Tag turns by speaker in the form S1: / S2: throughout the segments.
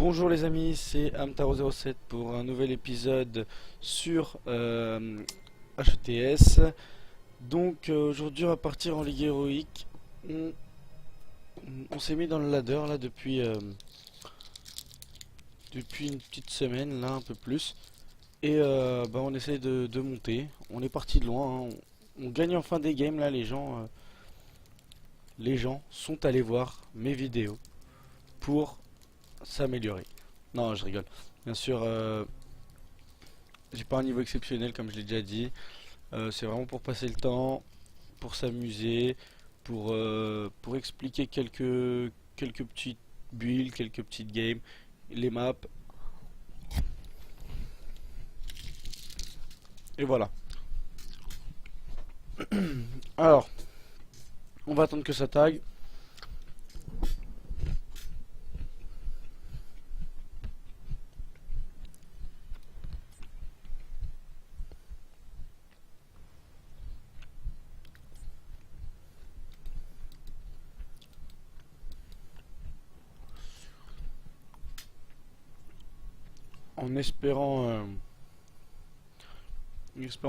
S1: Bonjour les amis, c'est Amtaro07 pour un nouvel épisode sur HETS. Donc aujourd'hui on va partir en Ligue Héroïque. On, on s'est mis dans le ladder là depuis une petite semaine, là un peu plus. Et on essaye de monter. On est parti de loin, hein. On gagne enfin des games là, les gens sont allés voir mes vidéos pour s'améliorer. Non, je rigole. Bien sûr, j'ai pas un niveau exceptionnel comme je l'ai déjà dit. C'est vraiment pour passer le temps, pour s'amuser, pour expliquer quelques petites builds, quelques petites games, les maps. Et voilà. Alors, on va attendre que ça tag. En espérant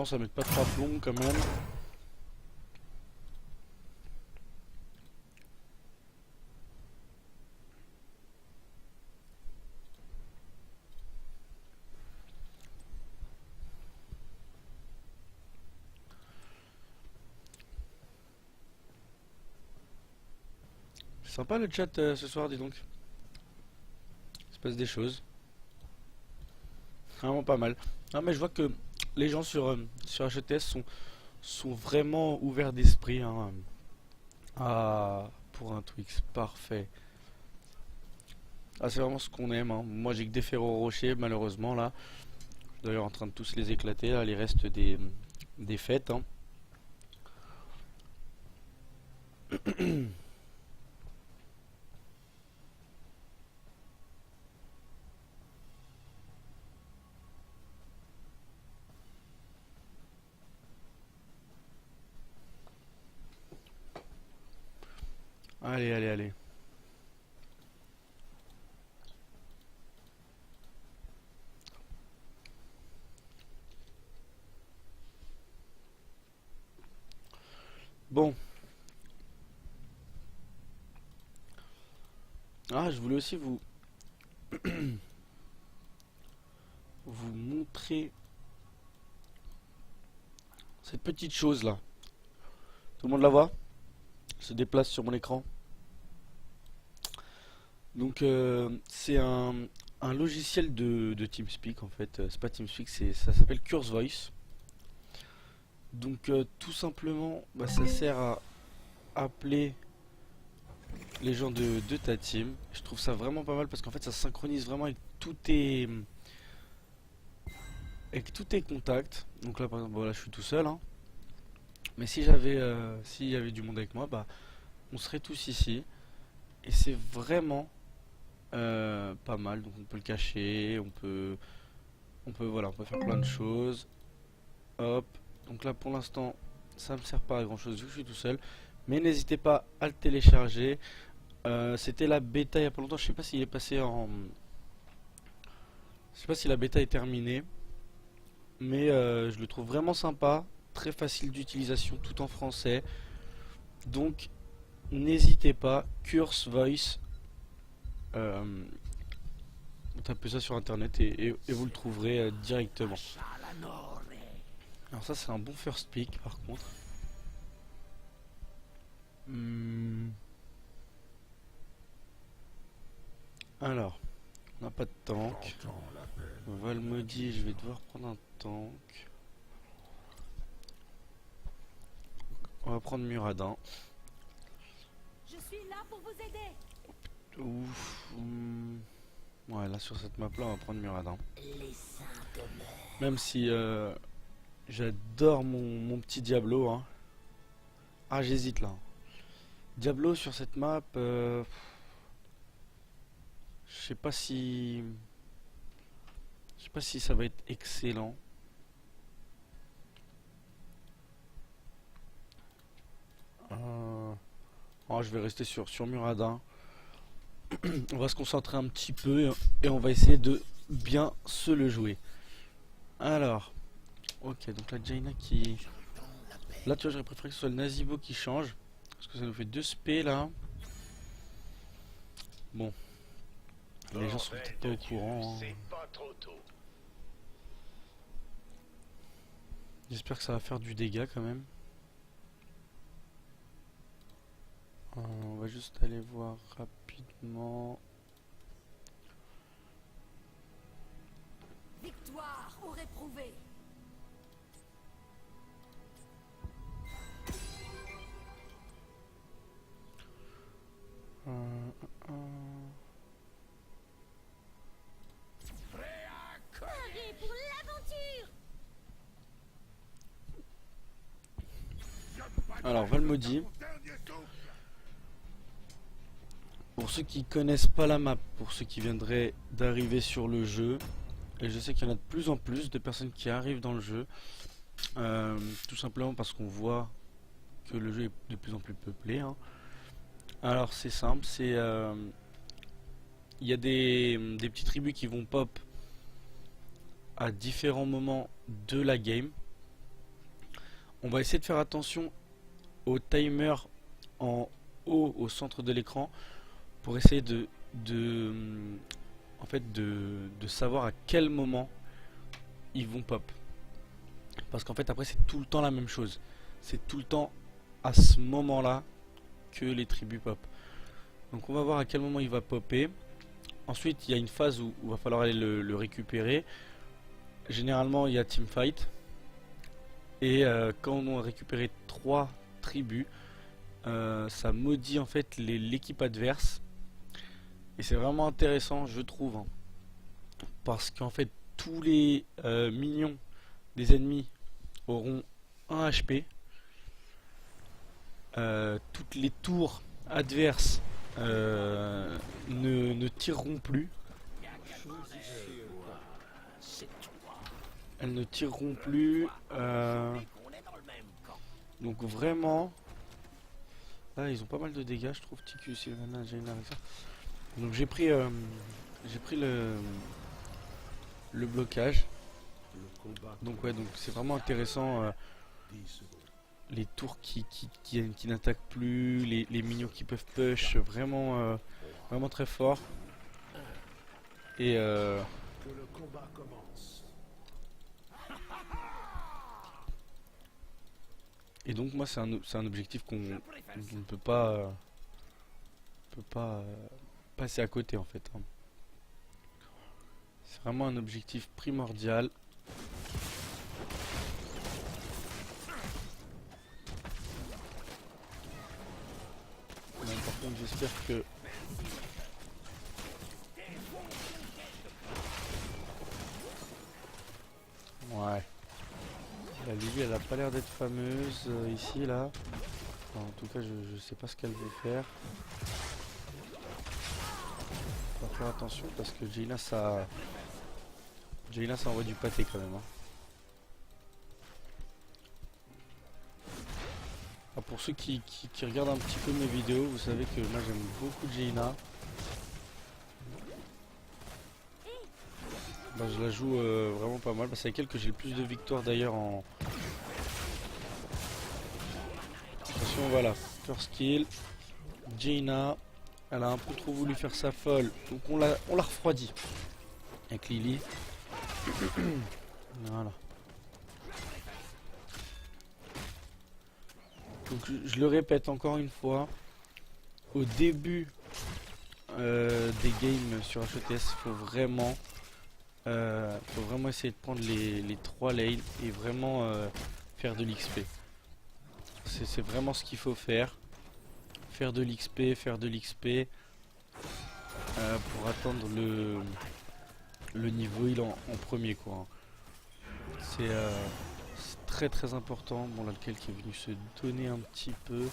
S1: ça mette pas trop à plomb quand même. C'est sympa le chat ce soir, dis donc. Il se passe des choses. Vraiment pas mal. Non mais je vois que les gens sur HETS sont vraiment ouverts d'esprit, hein. Ah, pour un Twix, parfait. Ah, c'est vraiment ce qu'on aime, hein. Moi j'ai que des Ferrero Rocher malheureusement là. Je suis d'ailleurs en train de tous les éclater là, les restes des fêtes, hein. Allez, allez, allez. Bon. Ah, je voulais aussi vous montrer cette petite chose là. Tout le monde la voit? Elle se déplace sur mon écran. Donc c'est un logiciel de TeamSpeak en fait. C'est pas TeamSpeak, ça s'appelle Curse Voice. Donc tout simplement, ça sert à appeler les gens de ta team. Je trouve ça vraiment pas mal parce qu'en fait ça synchronise vraiment avec tous tes contacts. Donc là par exemple, voilà, je suis tout seul, hein. Mais si s'il y avait du monde avec moi, on serait tous ici. Et c'est vraiment pas mal. Donc on peut le cacher, voilà, on peut faire plein de choses. Hop. Donc là pour l'instant, ça me sert pas à grand chose vu que je suis tout seul. Mais n'hésitez pas à le télécharger. C'était la bêta il y a pas longtemps. Je sais pas s'il est passé en. Je sais pas si la bêta est terminée. Mais je le trouve vraiment sympa. Très facile d'utilisation, tout en français. Donc n'hésitez pas. Curse Voice. Euh, vous tapez ça sur internet et vous le trouverez directement. Alors ça c'est un bon first pick par contre. Hmm. Alors, on n'a pas de tank. Valmody, je vais devoir prendre un tank. On va prendre Muradin.
S2: Je suis là pour vous aider.
S1: Ouf. Ouais, là sur cette map là, on va prendre Muradin. Même si j'adore mon petit Diablo, hein. Ah, j'hésite là. Diablo sur cette map, je sais pas si. Je sais pas si ça va être excellent. Oh, je vais rester sur Muradin. On va se concentrer un petit peu et on va essayer de bien se le jouer. Alors, ok, donc la Jaina qui... Là, tu vois, j'aurais préféré que ce soit le Nazibo qui change. Parce que ça nous fait 2 spé là. Bon. Les gens sont peut-être pas au courant. Hein. J'espère que ça va faire du dégât quand même. On va juste aller voir rapidement.
S2: Victoire ou réprouvée. Allez pour l'aventure.
S1: Alors, Valmaudit. Pour ceux qui connaissent pas la map, pour ceux qui viendraient d'arriver sur le jeu, et je sais qu'il y en a de plus en plus de personnes qui arrivent dans le jeu, tout simplement parce qu'on voit que le jeu est de plus en plus peuplé. Hein. Alors c'est simple, c'est il y a des petites tribus qui vont pop à différents moments de la game. On va essayer de faire attention au timer en haut au centre de l'écran pour essayer en fait de savoir à quel moment ils vont pop. Parce qu'en fait après c'est tout le temps la même chose. C'est tout le temps à ce moment là que les tribus pop. Donc on va voir à quel moment il va popper. Ensuite il y a une phase où il va falloir aller le récupérer. Généralement il y a teamfight. Et quand on a récupéré 3 tribus, ça maudit en fait l'équipe adverse. Et c'est vraiment intéressant je trouve. Hein, parce qu'en fait tous les minions des ennemis auront 1 HP. Toutes les tours adverses ne tireront plus. Elles ne tireront plus. Donc vraiment, là ils ont pas mal de dégâts, je trouve. Ticus, Sylvana, Jaina avec ça. Donc j'ai pris le blocage. Donc ouais, donc c'est vraiment intéressant. Les tours qui n'attaquent plus, les minions qui peuvent push, vraiment vraiment très fort. Et et donc moi c'est un objectif qu'on ne peut pas passer à côté en fait. Hein. C'est vraiment un objectif primordial. Par contre j'espère que ouais. La Lily elle a pas l'air d'être fameuse ici là. Enfin, en tout cas je sais pas ce qu'elle veut faire. Faut faire attention parce que Jaina ça envoie du pâté quand même. Hein. Ah, pour ceux qui regardent un petit peu mes vidéos, vous savez que moi j'aime beaucoup Jaina. Bah, je la joue vraiment pas mal. Bah, c'est avec elle que j'ai le plus de victoires d'ailleurs en... Attention, voilà. First kill. Jaina. Elle a un peu trop voulu faire sa folle. Donc on l'a refroidi. Avec Lily. Voilà. Donc je le répète encore une fois. Au début des games sur HETS, faut vraiment essayer de prendre les 3 lanes et vraiment faire de l'XP. C'est vraiment ce qu'il faut faire. Faire de l'XP, pour atteindre le niveau il en premier quoi. C'est très très important. Bon là lequel qui est venu se donner un petit peu.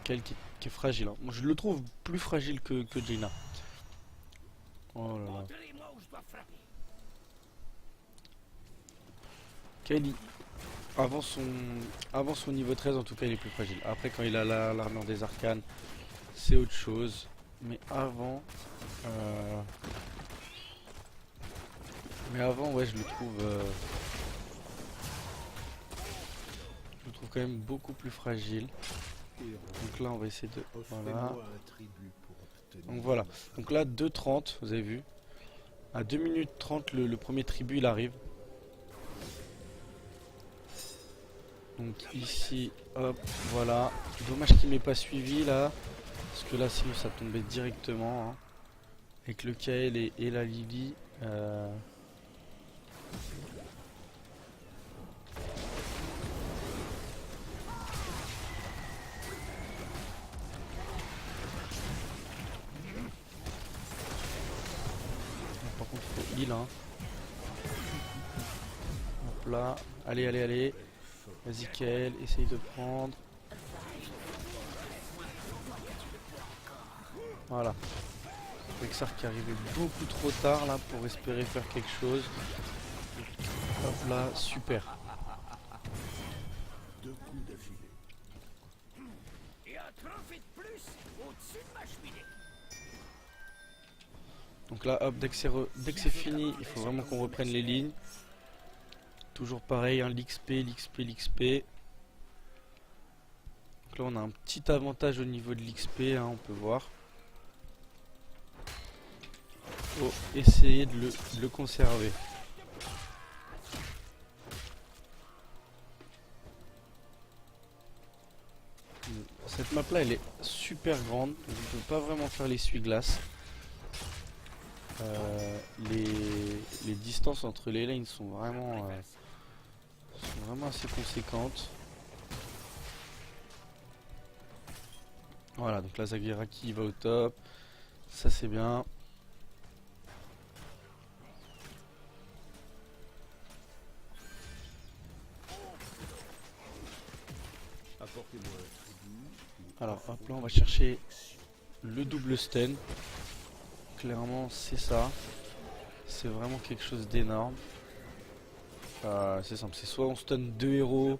S1: Lequel qui est fragile. Hein. Moi je le trouve plus fragile que Jaina. Oh là là. Kelly. Avant son niveau 13 en tout cas il est plus fragile. Après quand il a l'armure des arcanes c'est autre chose. Mais avant... euh, Mais avant, ouais, je le trouve... Je le trouve quand même beaucoup plus fragile. Donc là, on va essayer de... Voilà. Donc voilà. Donc là, 2,30, vous avez vu. À 2 minutes 30, le premier tribut, il arrive. Donc ici, hop, voilà. Dommage qu'il m'ait pas suivi là. Parce que là, sinon, ça tombait directement. Hein. Avec le Kael et la Lily. Par contre, faut heal. Hein. Hop là. Allez, allez, allez. Vas-y, Kael, essaye de prendre. Voilà. Vexar qui arrivait beaucoup trop tard là pour espérer faire quelque chose. Hop là, super. Donc là, hop, dès que c'est fini, il faut vraiment qu'on reprenne les lignes. Toujours pareil, hein, l'XP, l'XP, l'XP. Donc là, on a un petit avantage au niveau de l'XP, hein, on peut voir. Faut essayer de le conserver. Cette map là elle est super grande, donc on ne peut pas vraiment faire l'essuie-glace. Les distances entre les lanes sont vraiment assez conséquentes. Voilà, donc là Zagieraki va au top, ça c'est bien. Alors hop là on va chercher le double stun. Clairement c'est ça. C'est vraiment quelque chose d'énorme. C'est simple, c'est soit on stun deux héros,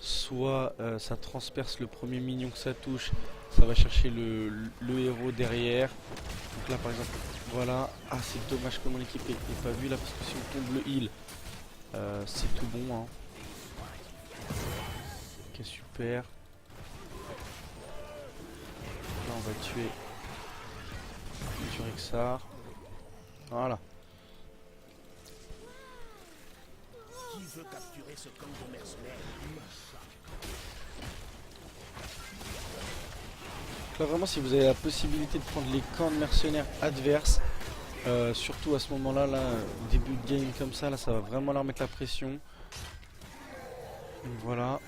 S1: soit ça transperce le premier minion que ça touche, ça va chercher le héros derrière. Donc là par exemple, voilà. Ah c'est dommage que mon équipe n'est pas vue là parce que si on tombe le heal, c'est tout bon. Hein. Ok super. Là on va tuer Rexar. Voilà.
S3: Qui veut capturer ce camp de mercenaires?
S1: Là vraiment si vous avez la possibilité de prendre les camps de mercenaires adverses, surtout à ce moment là, début de game comme ça, là ça va vraiment leur mettre la pression. Donc voilà.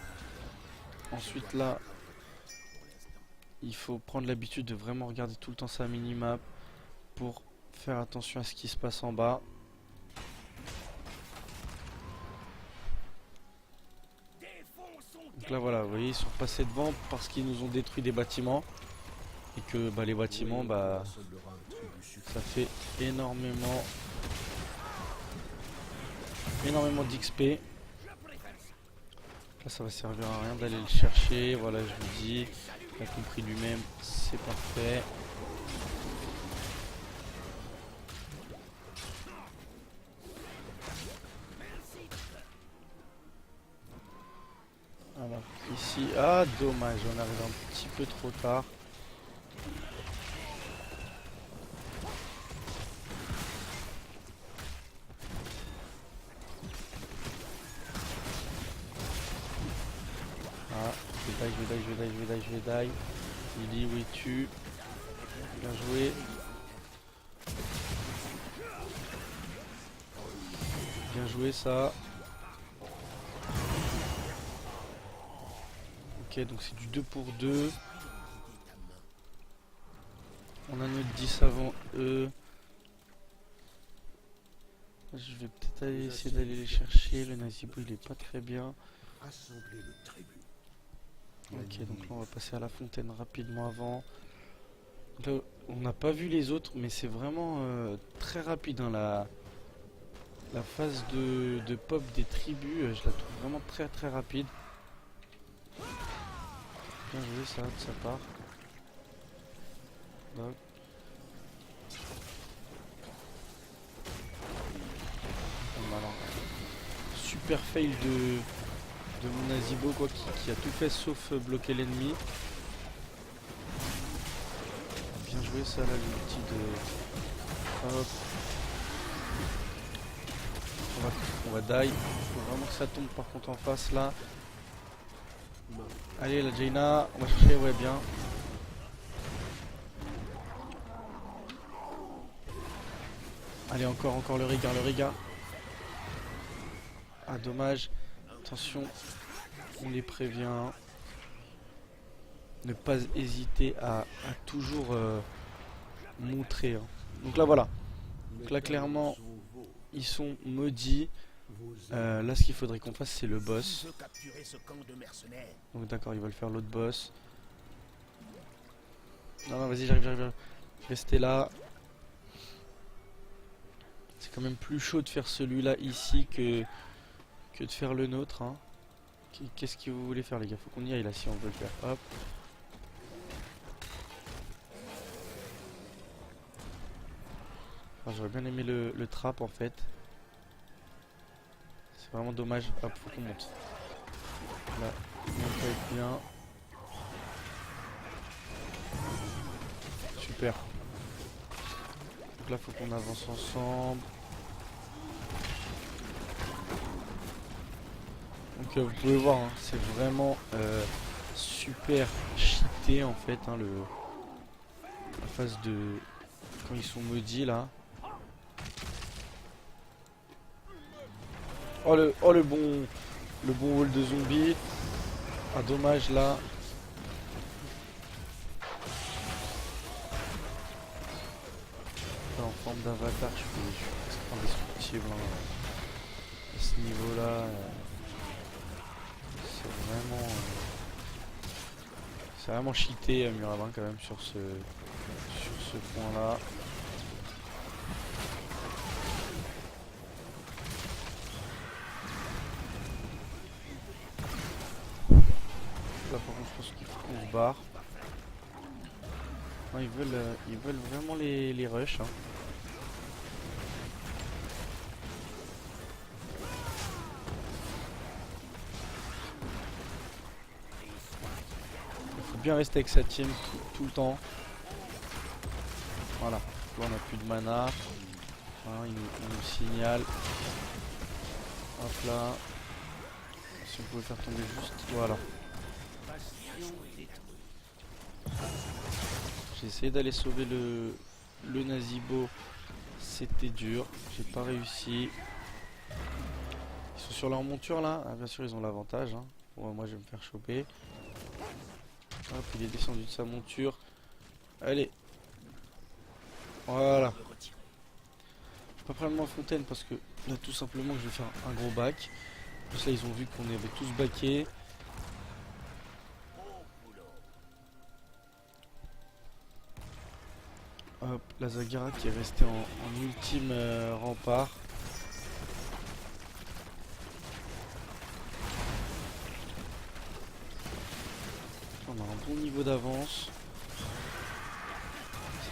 S1: Ensuite là, il faut prendre l'habitude de vraiment regarder tout le temps sa minimap pour faire attention à ce qui se passe en bas. Donc là voilà, vous voyez, ils sont passés devant parce qu'ils nous ont détruit des bâtiments. Et que bah, les bâtiments, bah, ça fait énormément d'XP. Là ça va servir à rien d'aller le chercher, voilà je vous dis, il a compris lui-même, c'est parfait. Alors ici, ah dommage, on arrive un petit peu trop tard. Ah, je vais die. Lily, où es-tu? Bien joué. Bien joué ça. Ok, donc c'est du 2 pour 2. On a notre 10 avant eux. Je vais peut-être aller essayer d'aller les chercher. Le Nazibo il est pas très bien. Ok, donc là on va passer à la fontaine rapidement avant. Là, on n'a pas vu les autres, mais c'est vraiment très rapide. Hein, la phase de pop des tribus, je la trouve vraiment très très rapide. Bien joué ça de sa part. Donc, super fail de mon Nazibo quoi, qui a tout fait sauf bloquer l'ennemi. Bien joué ça là, l'ulti de... Hop. On va die. Faut vraiment que ça tombe par contre en face là. Allez la Jaina, on va chercher, ouais bien. Allez encore le Riga. Ah dommage. Attention, on les prévient. Ne pas hésiter à toujours montrer. Hein. Donc là voilà. Donc là clairement ils sont maudits. Là ce qu'il faudrait qu'on fasse c'est le boss.
S3: Qui veut capturer ce camp de mercenaires?
S1: Donc d'accord, ils veulent faire l'autre boss. Non vas-y j'arrive. Restez là. C'est quand même plus chaud de faire celui-là ici que de faire le nôtre. Hein. Qu'est-ce que vous voulez faire les gars? Faut qu'on y aille là si on veut le faire. Hop. Enfin, j'aurais bien aimé le trap en fait. C'est vraiment dommage. Hop, faut qu'on monte. Là, on peut être bien. Super. Donc là, faut qu'on avance ensemble. Donc vous pouvez voir, hein, c'est vraiment super cheaté en fait, hein, la phase de quand ils sont maudits là. Oh le bon wall de zombies. Ah dommage là. Là, en forme d'avatar, je suis indestructible hein. À ce niveau là. C'est vraiment cheaté Muradin quand même sur ce point là. Là par contre je pense qu'il faut qu'on se barre. Non, ils veulent vraiment les rush hein. Bien rester avec sa team tout le temps. Voilà, là on a plus de mana. Voilà, il nous signale. Hop là. Si on pouvait faire tomber juste. Voilà. J'ai essayé d'aller sauver le Nazibo. C'était dur. J'ai pas réussi. Ils sont sur leur monture là. Ah, bien sûr ils ont l'avantage. Hein. Bon, moi je vais me faire choper. Hop, il est descendu de sa monture. Allez. Voilà. Je vais pas prendre ma fontaine parce que là tout simplement je vais faire un gros bac. En plus là ils ont vu qu'on avait tous baqué. Hop, la Zagara qui est restée en ultime rempart. On a un bon niveau d'avance.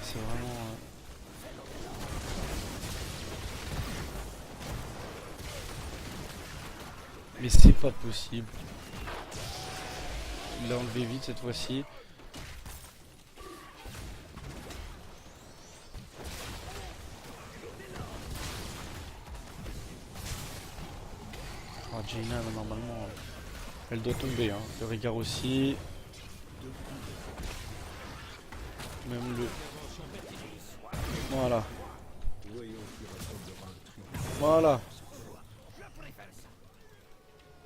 S1: C'est vraiment... Mais c'est pas possible. Il l'a enlevé vite cette fois-ci. Oh, Jaina normalement elle doit tomber. Hein. Le regard aussi. Même le... Voilà. Voilà.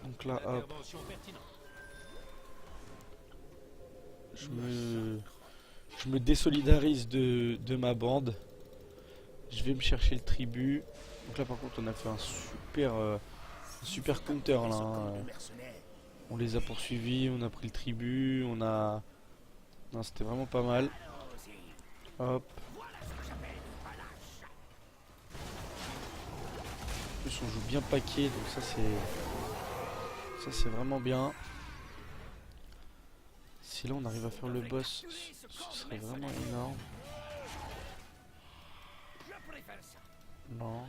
S1: Donc là, hop. Je me désolidarise de ma bande. Je vais me chercher le tribut. Donc là par contre on a fait un super counter là. Hein. On les a poursuivis, on a pris le tribut, on a... Non c'était vraiment pas mal. Hop. En plus on joue bien paquet donc ça c'est vraiment bien. Si là on arrive à faire le boss, ce serait vraiment énorme. Non.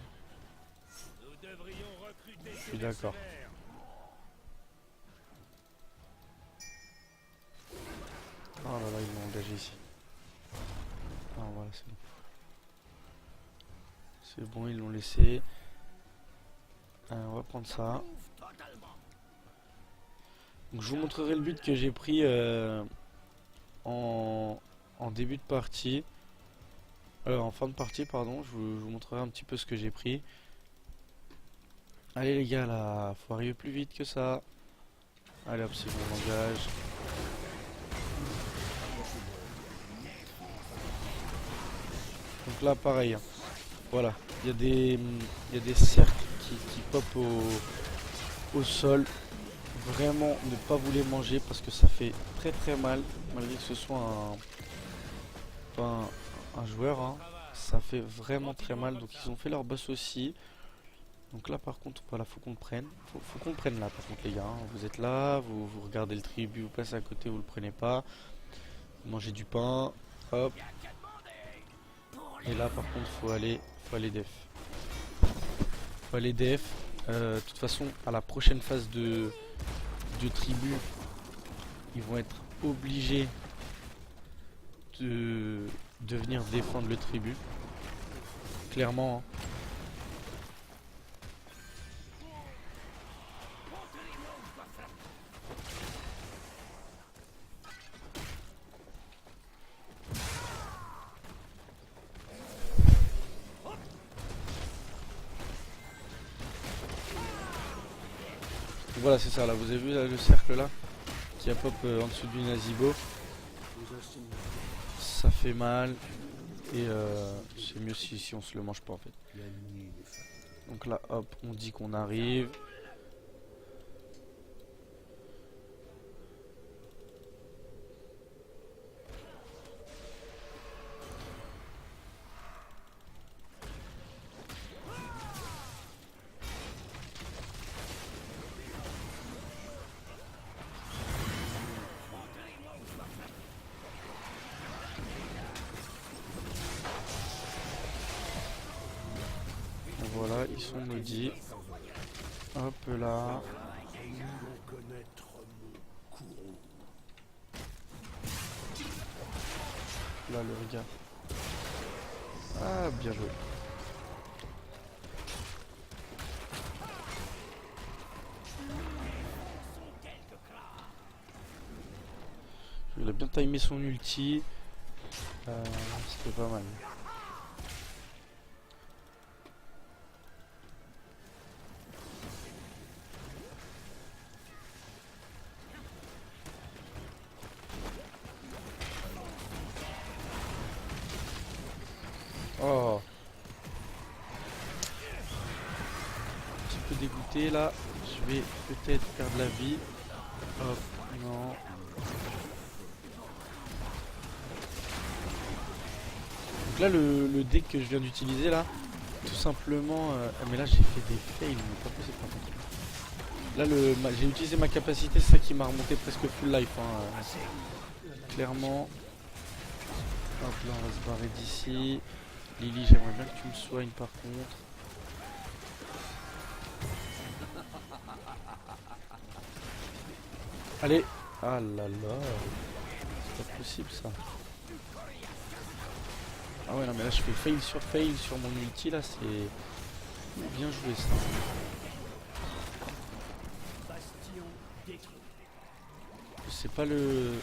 S1: Je suis d'accord. j'ai ici. Ah voilà, c'est bon. C'est bon, ils l'ont laissé. On va prendre ça. Donc, je vous montrerai le but que j'ai pris en, en début de partie. En fin de partie, pardon. Je vous montrerai un petit peu ce que j'ai pris. Allez les gars, là, faut arriver plus vite que ça. Allez hop, c'est bon, on engage. Donc là, pareil. Hein. Voilà, il y a des cercles qui pop au sol. Vraiment, ne pas vous les manger parce que ça fait très très mal. Malgré que ce soit un joueur, hein, ça fait vraiment très mal. Donc ils ont fait leur boss aussi. Donc là par contre, voilà, faut qu'on le prenne. Faut qu'on le prenne là par contre les gars. Hein. Vous êtes là, vous regardez le tribut, vous passez à côté, vous le prenez pas. Vous mangez du pain, hop. Et là par contre faut aller def. Faut aller def. De toute façon, à la prochaine phase de tribu, ils vont être obligés de venir défendre le tribut. Clairement. Hein. Voilà, c'est ça, là, vous avez vu là, le cercle là qui a pop en dessous du Nazibo. Ça fait mal et c'est mieux si on se le mange pas en fait. Donc là, hop, on dit qu'on arrive. Voilà, ils sont maudits. Hop là. Là, le regard. Ah, bien joué. Il a bien timé son ulti. C'était pas mal. Oh, un petit peu dégoûté là. Je vais peut-être perdre la vie. Hop, non. Donc là, le deck que je viens d'utiliser là, tout simplement. Mais là, j'ai fait des fails, mais pas possible par contre. Là, j'ai utilisé ma capacité, c'est ça qui m'a remonté presque full life. Hein, clairement. Hop là, on va se barrer d'ici. Lily, j'aimerais bien que tu me soignes par contre. Allez. Ah là là. C'est pas possible ça. Ah ouais non mais là je fais fail sur mon ulti là, c'est bien joué ça. C'est pas le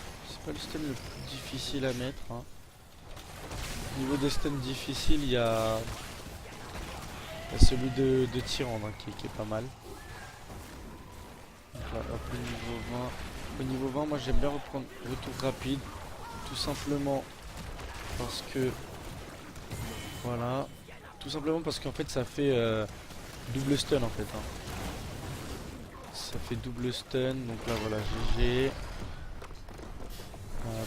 S1: stun le plus difficile à mettre. Hein. Au niveau des stuns difficiles, il y a celui de Tyrande hein, qui est pas mal. Donc là, hop, le niveau 20. Au niveau 20, moi j'aime bien reprendre retour rapide. Tout simplement parce que... Voilà. Tout simplement parce qu'en fait ça fait double stun en fait. Hein. Ça fait double stun, donc là voilà, GG.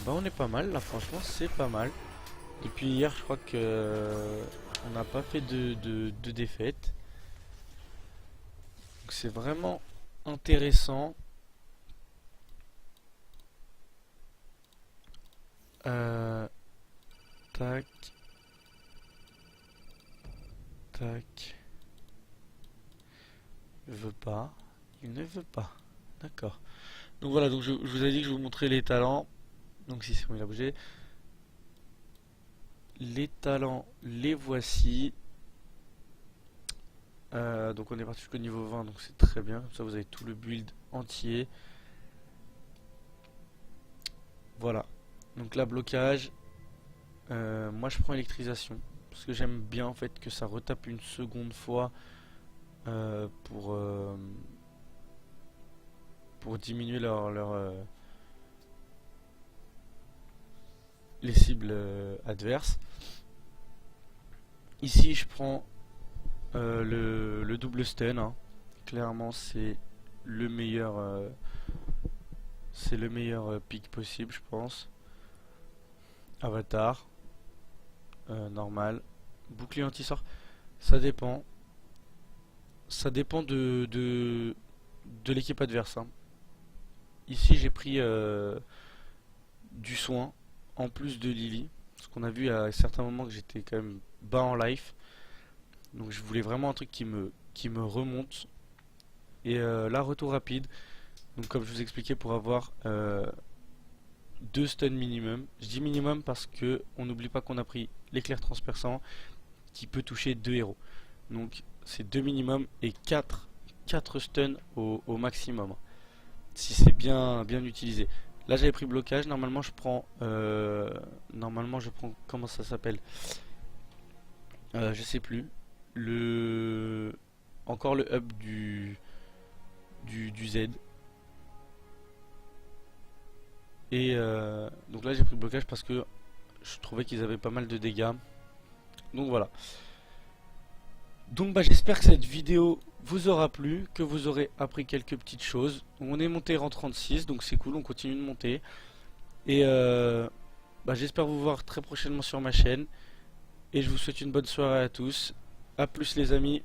S1: Bah on est pas mal là, franchement c'est pas mal. Et puis hier je crois que on n'a pas fait de défaite. Donc c'est vraiment intéressant. Tac. Tac. Il veut pas. Il ne veut pas. D'accord. Donc voilà, donc je vous ai dit que je vous montrais les talents. Donc si c'est bon, il a bougé. les talents, les voici. Donc on est parti jusqu'au niveau 20, donc c'est très bien. Comme ça vous avez tout le build entier. Voilà. Donc là, blocage. Moi je prends électrisation. Parce que j'aime bien en fait que ça retape une seconde fois euh, pour, euh, pour diminuer les cibles adverses. Ici je prends le double stun, hein. Clairement c'est le meilleur pick possible je pense. Avatar, normal. Bouclier anti-sort, ça dépend. Ça dépend de l'équipe adverse, hein. Ici j'ai pris du soin en plus de Lily. Parce qu'on a vu à certains moments que j'étais quand même bas en life. Donc je voulais vraiment un truc qui me remonte. Et là, retour rapide. Donc comme je vous expliquais, pour avoir 2 stuns minimum. Je dis minimum parce que on n'oublie pas qu'on a pris l'éclair transperçant qui peut toucher 2 héros. Donc c'est 2 minimum et 4 stuns au maximum. Si c'est bien utilisé. Là j'avais pris blocage, normalement je prends comment ça s'appelle, je sais plus, le encore le hub du Z. Et donc là j'ai pris blocage parce que je trouvais qu'ils avaient pas mal de dégâts. Donc voilà. Donc bah j'espère que cette vidéo vous aura plu, que vous aurez appris quelques petites choses. On est monté rang 36, donc c'est cool, on continue de monter. Et bah, j'espère vous voir très prochainement sur ma chaîne. Et je vous souhaite une bonne soirée à tous. A plus les amis.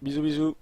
S1: Bisous bisous.